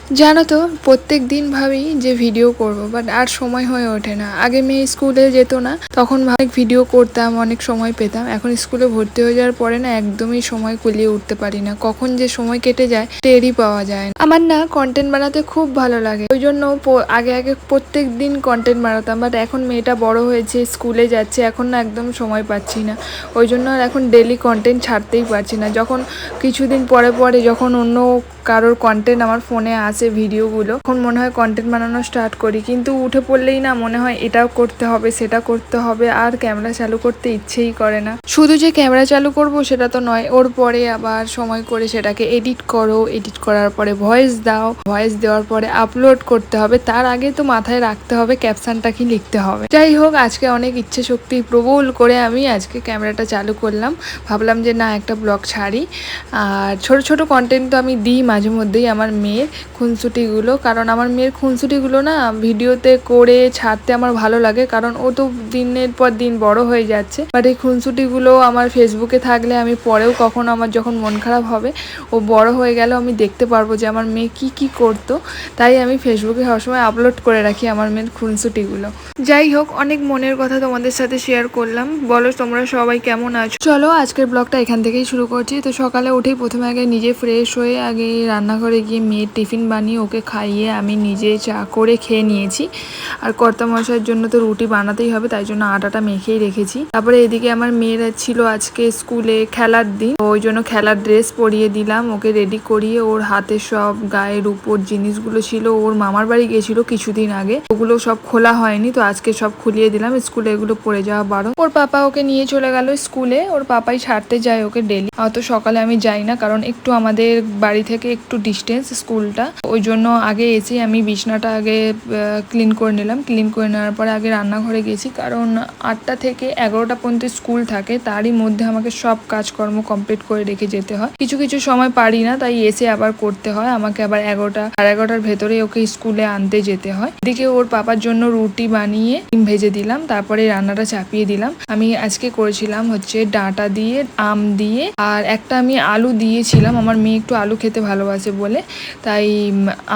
জানো তো, প্রত্যেক দিন ভাবি যে ভিডিও করব, বাট আর সময় হয়ে ওঠে না। আগে মেয়ে স্কুলে যেত না, তখন অনেক ভিডিও করতাম, অনেক সময় পেতাম। এখন স্কুলে ভর্তি হয়ে যাওয়ার পরে না, একদমই সময় কুলিয়ে উঠতে পারি না। কখন যে সময় কেটে যায় টেরই পাওয়া যায় না। আমার না কন্টেন্ট বানাতে খুব ভালো লাগে, ওই জন্য আগে আগে প্রত্যেক দিন কন্টেন্ট বানাতাম। বাট এখন মেয়েটা বড় হয়েছে, স্কুলে যাচ্ছে, এখন না একদম সময় পাচ্ছি না। ওই জন্য আর এখন ডেলি কন্টেন্ট ছাড়তেই পারছি না। যখন কিছুদিন পরে পরে যখন অন্য কারোর কন্টেন্ট আমার ফোনে আসে ভিডিওগুলো, তখন মনে হয় কন্টেন্ট বানানো স্টার্ট করি, কিন্তু উঠে পড়লেই না মনে হয় এটাও করতে হবে, সেটা করতে হবে, আর ক্যামেরা চালু করতে ইচ্ছেই করে না। শুধু যে ক্যামেরা চালু করব সেটা তো নয়, ওর পরে আবার সময় করে সেটাকে এডিট করো, এডিট করার পরে ভয়েস দাও, ভয়েস দেওয়ার পরে আপলোড করতে হবে, তার আগে তো মাথায় রাখতে হবে ক্যাপশনটা কি লিখতে হবে। যাই হোক, আজকে অনেক ইচ্ছে শক্তি প্রবল করে আমি আজকে ক্যামেরাটা চালু করলাম। ভাবলাম যে না, একটা ব্লগ ছাড়ি। আর ছোট ছোট কন্টেন্ট তো আমি দিই মাঝে মধ্যেই আমার মেয়ের খুনসুটিগুলো, কারণ আমার মেয়ের খুনসুটিগুলো না ভিডিওতে করে ছাড়তে আমার ভালো লাগে, কারণ ও তো দিনের পর দিন বড় হয়ে যাচ্ছে। বাট এই খুনসুটিগুলো আমার ফেসবুকে থাকলে আমি পরেও কখনো আমার যখন মন খারাপ হবে, ও বড় হয়ে গেল, আমি দেখতে পারবো যে আমার মেয়ে কি কি করতো। তাই আমি ফেসবুকে সবসময় আপলোড করে রাখি আমার মেয়ের খুনসুটিগুলো। যাই হোক, অনেক মনের কথা তোমাদের সাথে শেয়ার করলাম। বলো তোমরা সবাই কেমন আছো? চলো আজকের ব্লগটা এখান থেকেই শুরু করছি। তো সকালে উঠেই প্রথমে আগে নিজে ফ্রেশ হয়ে আগে রান্নাঘরে গিয়ে মেয়ের টিফিন বানিয়ে ওকে খাইয়ে আমি নিজে চা করে খেয়ে নিয়েছি। আর কর্তামশাইয়ের জন্য তো রুটি বানাতেই হবে, তাই জন্য আটাটা মেখেই রেখেছি। তারপরে এদিকে আমার মেয়েরা ছিল আজকে স্কুলে খেলার দিন, ওই জন্য খেলার ড্রেস পরিয়ে দিলাম, ওকে রেডি করিয়ে ওর হাতে সব গায়ের উপর জিনিসগুলো ছিল, ওর মামার বাড়ি গেছিল কিছুদিন আগে, ওগুলো সব খোলা হয়নি, তো আজকে সব খুলিয়ে দিলাম। স্কুলে এগুলো পরে যাওয়া বারণ। ওর পাপা ওকে নিয়ে চলে গেল স্কুলে, ওর পাপাই ছাড়তে যায় ওকে ডেলি। অত সকালে আমি যাই না, কারণ একটু আমাদের বাড়ি থেকে একটু ডিস্টেন্স স্কুলটা, ওই জন্য আগে এসে আমি বিছনাটা আগে ক্লিন করে নিলাম। ক্লিন করে নেওয়ার পরে আগে রান্নাঘরে গেছি, কারণ 8টা থেকে 11টা পর্যন্ত স্কুল থাকে, তারই মধ্যে আমাকে সব কাজকর্ম কমপ্লিট করে রেখে যেতে হয়। কিছু কিছু সময় পারি না, তাই এসে আবার করতে হয় আমাকে। আবার 11টা সাড়ে 11টার ভেতরে ওকে স্কুলে আনতে যেতে হয়। এদিকে ওর পাপার জন্য রুটি বানিয়ে ডিম ভেজে দিলাম, তারপরে রান্নাটা চাপিয়ে দিলাম। আমি আজকে করেছিলাম হচ্ছে ডাঁটা দিয়ে, আম দিয়ে, আর একটা আমি আলু দিয়েছিলাম। আমার মেয়ে একটু আলু খেতে ভালোবাসে বলে, তাই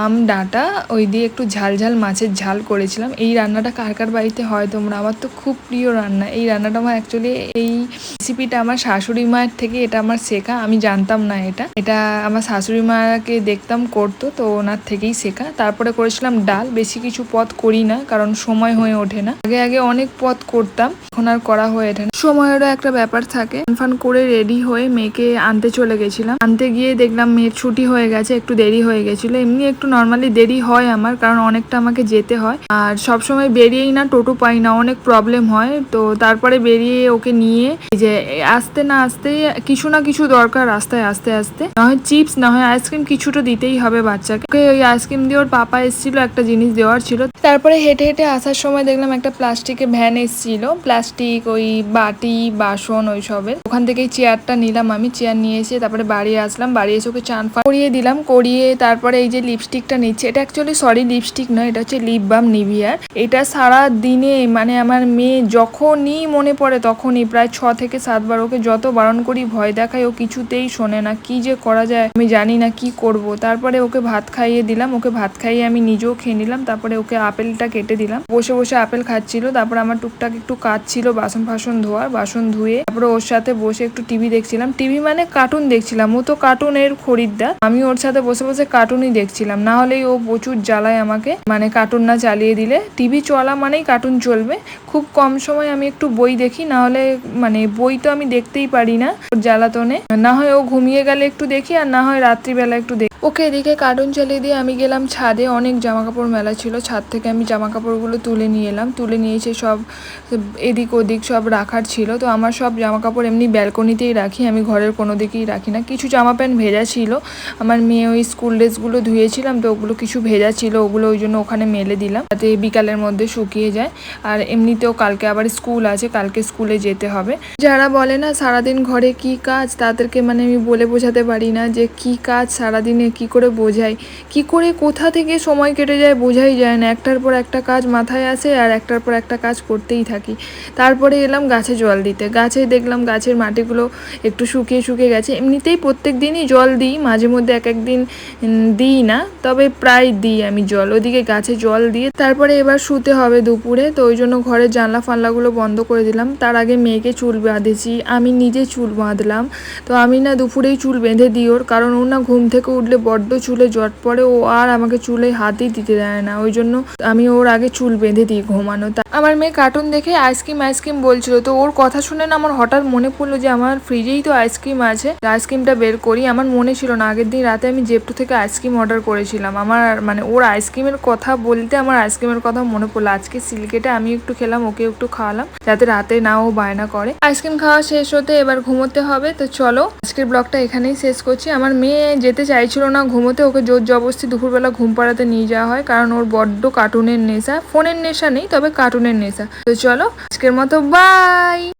আম ডাঁটা ওই দিয়ে একটু ঝাল ঝাল মাছের ঝাল করেছিলাম। এই রান্নাটা কার কার বাড়িতে হয় তোমরা, আমার তো খুব প্রিয় রান্না এই রান্নাটা। আমার অ্যাকচুয়ালি এই রেসিপিটা আমার শাশুড়ি মায়ের থেকে এটা আমার শেখা, আমি জানতাম না এটা আমার শাশুড়ি মাকে দেখতাম করতো, তো ওনার থেকেই শেখা। তারপরে করেছিলাম ডাল। বেশি কিছু পদ করি না, কারণ সময় হয়ে ওঠে না। আগে আগে অনেক পদ করতাম, এখন আর করা হয়ে ওঠে না, সময়েরও একটা ব্যাপার থাকে। ফান করে রেডি হয়ে মেয়েকে আনতে চলে গেছিলাম। আনতে গিয়ে দেখলাম মেয়ের ছুটি হয়ে গেছে, একটু দেরি হয়ে গেছিলো। এমনি একটু নর্মালি দেরি হয় আমার, কারণ অনেকটা আমাকে যেতে হয়, আর সবসময় বেরিয়েই না টোটো পাই না, অনেক প্রবলেম হয়। তো তারপরে বেরিয়ে ওকে নিয়ে যে আসতে না আসতে কিছু না কিছু দরকার রাস্তায় আসতে আসতে, না হয় চিপস না হয় আইসক্রিম, কিছুটা দিতেই হবে বাচ্চাকে। ওকে ওই আইসক্রিম দিয়ে ওর পাপা এসেছিল, একটা জিনিস দেওয়ার ছিল। তারপরে হেঁটে হেঁটে আসার সময় দেখলাম একটা প্লাস্টিকের ভ্যান এসেছিল, প্লাস্টিক ওই বাটি বাসন ওই সবের। ওখান থেকেই চেয়ারটা নিলাম, আমি চেয়ার নিয়ে এসে তারপরে বাড়ি আসলাম। বাড়ি এসে ওকে চান করিয়ে দিলাম, করিয়ে তারপরে এই যে লিপস্টিকটা নিচ্ছে, এটা অ্যাকচুয়ালি সরি লিপস্টিক নয়, এটা হচ্ছে লিপ বাম নিভিয়ার। এটা সারা দিনে মানে আমার মেয়ে যখনই মনে পড়ে তখনই প্রায় 6 থেকে 7 বার, ওকে যত বারণ করি ভয় দেখাই, ও কিছুতেই শোনে না। কি যে করা যায় আমি জানি না, কি করব। তারপরে ওকে ভাত খাইয়ে দিলাম, ওকে ভাত খাইয়ে আমি নিজেও খেয়ে নিলাম। তারপরে ওকে আপেলটা কেটে দিলাম, বসে বসে আপেল খাচ্ছিল। তারপরে আমার টুকটাক একটু কাজ ছিল, বাসন ফাসন ধোয়ার, বাসন ধুয়ে তারপরে ওর সাথে বসে একটু টিভি দেখছিলাম। টিভি মানে কার্টুন দেখছিলাম, ও তো কার্টুনের খরিদ্দার, আমি ওর সাথে বসে বসে কার্টুনই দেখছিলাম। না হলেই ও প্রচুর জ্বালায় আমাকে, মানে কার্টুন না চালিয়ে দিলে। টিভি চলা মানেই কার্টুন চলবে। খুব কম সময় আমি একটু বই দেখি, না হলে মানে বই তো আমি দেখতেই পারি না ওর জ্বালাতনে। না হয় ও ঘুমিয়ে গেলে একটু দেখি, আর না হয় রাত্রিবেলা একটু দেখি। ওকে এদিকে কার্টুন চালিয়ে দিয়ে আমি গেলাম ছাদে, অনেক জামা কাপড় মেলা ছিল। ছাদ থেকে আমি জামা কাপড়গুলো তুলে নিয়ে এলাম, তুলে নিয়ে এসে সব এদিক ওদিক সব রাখার ছিল। তো আমার সব জামা কাপড় এমনি ব্যালকনিতেই রাখি, আমি ঘরের কোনো দিকেই রাখি না। কিছু জামা প্যান্ট ভেজা ছিল, আমার মেয়ে ওই স্কুল ড্রেসগুলো ধুয়েছিলাম, তো ওগুলো কিছু ভেজা ছিল, ওগুলো ওই জন্য ওখানে মেলে দিলাম যাতে বিকালের মধ্যে শুকিয়ে যায়। আর এমনিতেও কালকে আবার স্কুল আছে, কালকে স্কুলে যেতে হবে। যারা বলে না সারাদিন ঘরে কি কাজ, তাদেরকে মানে আমি বলে বোঝাতে পারি না যে কি কাজ সারাদিনে কি করে বোঝাই, কি করে কোথা থেকে সময় কেটে যায় বোঝাই যায় না। একটার পর একটা কাজ মাথায় আসে আর একটার পর একটা কাজ করতেই থাকি। তারপরে এলাম গাছে জল দিতে। গাছে দেখলাম গাছের মাটিগুলো একটু শুকিয়ে শুকিয়ে গেছে। এমনিতেই প্রত্যেক দিনই জল দিই, মাঝে মধ্যে এক একদিন দিই না, তবে প্রায় দিই আমি জল। ওদিকে গাছে জল দিয়ে তারপরে এবার শুতে হবে দুপুরে, তো ওই জন্য ঘরের জানলা ফানলাগুলো বন্ধ করে দিলাম। তার আগে মেয়েকে চুল বাঁধেছি, আমি নিজে চুল বাঁধলাম। তো আমি না দুপুরেই চুল বেঁধে দিই ওর, কারণ ও না ঘুম থেকে উঠলে বড্ড চুলে জট পড়ে, ও আর আমাকে চুলে হাতই দিতে দেয় না। ওই জন্য আমি ওর আগে চুল বেঁধে দিই ঘুমানো। আমার মেয়ে কার্টুন দেখে আইসক্রিম আইসক্রিম বলছিল, তো ওর কথা শুনে না আমার হঠাৎ মনে পড়লো যে আমার ফ্রিজেই তো আইসক্রিম আছে, আইসক্রিমটা বের করি। আমার মনে ছিল না, আগের দিন রাতে আমি জেপ্টো থেকে আইসক্রিম অর্ডার করেছিলাম। আমার মানে ওর আইসক্রিমের কথা বলতে আমার আইসক্রিমের কথা মনে পড়লো। আজকে সিল্কেটে আমি একটু খেলাম, ওকে একটু খাওয়ালাম, যাতে রাতে না ও বায়না করে। আইসক্রিম খাওয়া শেষ হতে এবার ঘুমোতে হবে। তো চলো আজকের ব্লগটা এখানেই শেষ করছি। আমার মেয়ে যেতে চাইছিল না ঘুমোতে, ওকে জোর জবরদস্তি দুপুরবেলা ঘুম পাড়াতে নিয়ে যাওয়া হয়, কারণ ওর বড্ড কার্টুনের নেশা। ফোনের নেশা নেই, তবে কার্টুনের নেশা। তো চলো আজকের মতো বাই।